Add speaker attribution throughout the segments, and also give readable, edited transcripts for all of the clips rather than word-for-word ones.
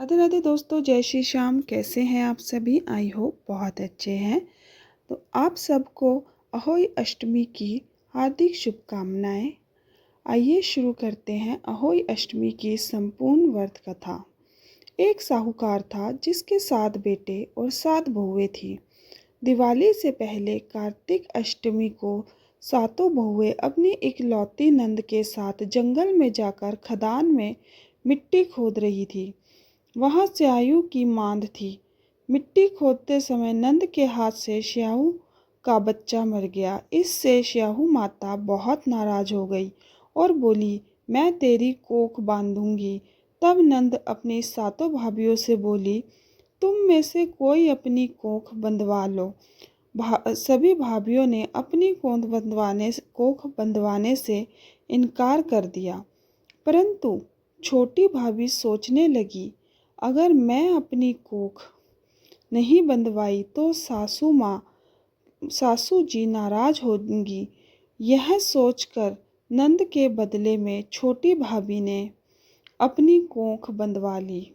Speaker 1: राधे राधे दोस्तों, जय श्री श्याम। कैसे हैं आप सभी? आई होप बहुत अच्छे हैं। तो आप सबको अहोई अष्टमी की हार्दिक शुभकामनाएं। आइए शुरू करते हैं अहोई अष्टमी की संपूर्ण व्रत कथा। एक साहूकार था जिसके 7 बेटे और 7 बहुएं थीं। दिवाली से पहले कार्तिक अष्टमी को सातों बहुएं अपनी इकलौती नंद के साथ जंगल में जाकर खदान में मिट्टी खोद रही थी। वहाँ स्याहू की मांद थी। मिट्टी खोदते समय नंद के हाथ से स्याहू का बच्चा मर गया। इससे स्याहू माता बहुत नाराज हो गई और बोली, मैं तेरी कोख बांधूंगी। तब नंद अपनी सातों भाभियों से बोली, तुम में से कोई अपनी कोख बंधवा लो। सभी भाभियों ने अपनी कोख बंधवाने से इनकार कर दिया। परंतु छोटी भाभी सोचने लगी, अगर मैं अपनी कोख नहीं बंधवाई तो सासू जी नाराज होंगी। यह सोचकर नंद के बदले में छोटी भाभी ने अपनी कोख बंधवा ली।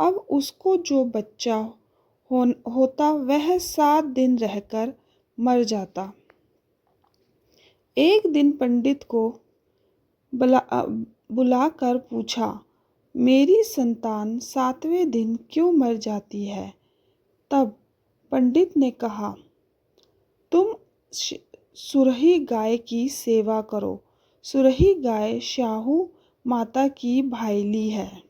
Speaker 1: अब उसको जो बच्चा होता वह 7 दिन रहकर मर जाता। एक दिन पंडित को बुलाकर पूछा, मेरी संतान 7वें दिन क्यों मर जाती है? तब पंडित ने कहा, तुम सुरही गाय की सेवा करो। सुरही गाय स्याहू माता की भाईली है,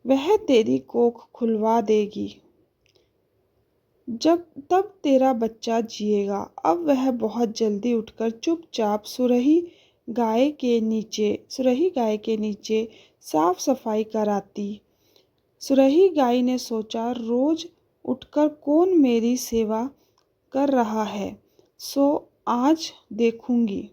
Speaker 1: वह तेरी कोख खुलवा देगी। तब तेरा बच्चा जिएगा। अब वह बहुत जल्दी उठकर चुपचाप सुरही गाय के नीचे साफ सफाई कराती। सुरही गाय ने सोचा, रोज उठकर कौन मेरी सेवा कर रहा है, सो आज देखूंगी।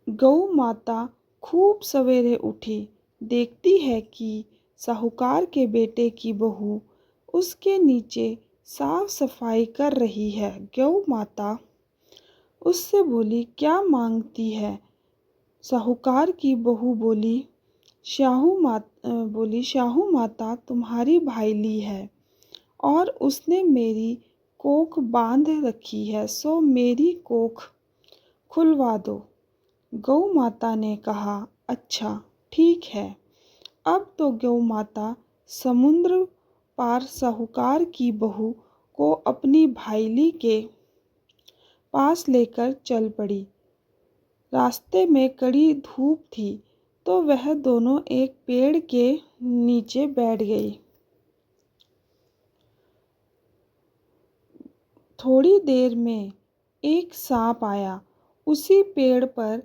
Speaker 1: गौ माता खूब सवेरे उठी, देखती है कि साहूकार के बेटे की बहू उसके नीचे साफ सफाई कर रही है। गौ माता उससे बोली, क्या मांगती है? साहूकार की बहू बोली, स्याहू माता तुम्हारी भाईली है और उसने मेरी कोख बांध रखी है, सो मेरी कोख खुलवा दो। गौ माता ने कहा, अच्छा ठीक है। अब तो गौ माता समुद्र पार साहूकार की बहू को अपनी भाईली के पास लेकर चल पड़ी। रास्ते में कड़ी धूप थी तो वह दोनों एक पेड़ के नीचे बैठ गई। थोड़ी देर में एक सांप आया। उसी पेड़ पर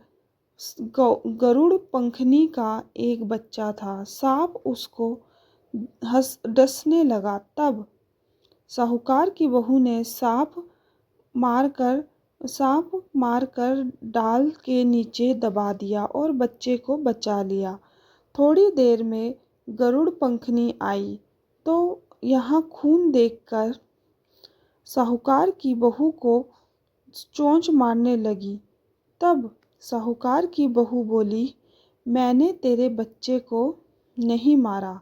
Speaker 1: गरुड़ पंखनी का एक बच्चा था। सांप उसको डसने लगा। तब साहूकार की बहू ने सांप मारकर डाल के नीचे दबा दिया और बच्चे को बचा लिया। थोड़ी देर में गरुड़ पंखनी आई तो यहाँ खून देखकर साहूकार की बहू को चोंच मारने लगी। तब साहूकार की बहू बोली, मैंने तेरे बच्चे को नहीं मारा,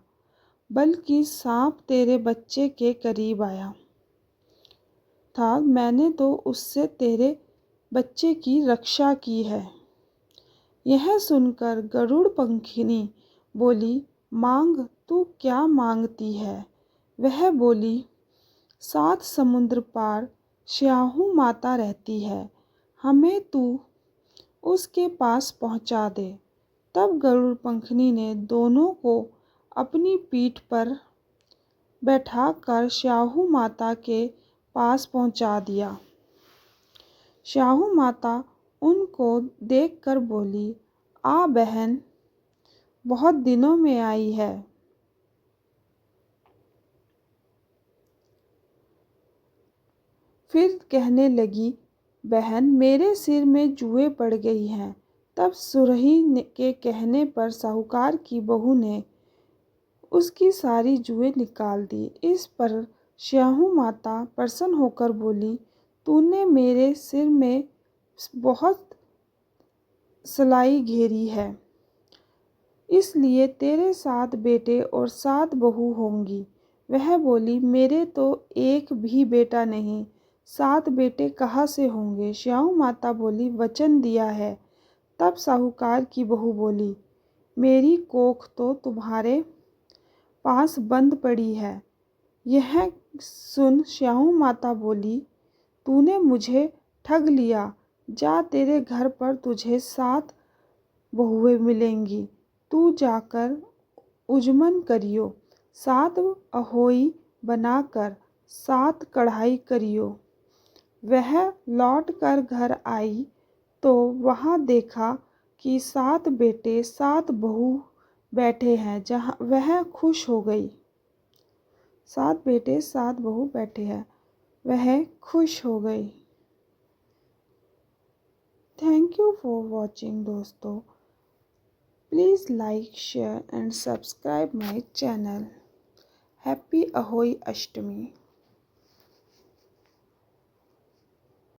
Speaker 1: बल्कि सांप तेरे बच्चे के करीब आया था। मैंने तो उससे तेरे बच्चे की रक्षा की है। यह सुनकर गरुड़ पंखिनी बोली, मांग, तू क्या मांगती है? वह बोली, 7 समुद्र पार स्याहू माता रहती है, हमें तू उसके पास पहुंचा दे। तब गरुड़ पंखनी ने दोनों को अपनी पीठ पर बैठाकर स्याहू माता के पास पहुंचा दिया। स्याहू माता उनको देखकर बोली, आ बहन, बहुत दिनों में आई है। फिर कहने लगी, बहन, मेरे सिर में जुएं पड़ गई हैं। तब सुरही के कहने पर साहूकार की बहू ने उसकी सारी जुएं निकाल दी। इस पर स्याहू माता प्रसन्न होकर बोली, तूने मेरे सिर में बहुत सलाई घेरी है, इसलिए तेरे 7 बेटे और 7 बहू होंगी। वह बोली, मेरे तो एक भी बेटा नहीं, 7 बेटे कहाँ से होंगे। श्याऊ माता बोली, वचन दिया है। तब साहूकार की बहू बोली, मेरी कोख तो तुम्हारे पास बंद पड़ी है। यह सुन श्याऊ माता बोली, तूने मुझे ठग लिया। जा, तेरे घर पर तुझे 7 बहुएं मिलेंगी। तू जाकर उजमन करियो, 7 अहोई बनाकर 7 कढ़ाई करियो। वह लौट कर घर आई तो वहाँ देखा कि 7 बेटे 7 बहू बैठे हैं। जहाँ वह खुश हो गई। 7 बेटे 7 बहू बैठे हैं, वह खुश हो गई। थैंक यू फॉर वॉचिंग दोस्तों। Please like, share and subscribe my channel. Happy Ahoy Ashtami.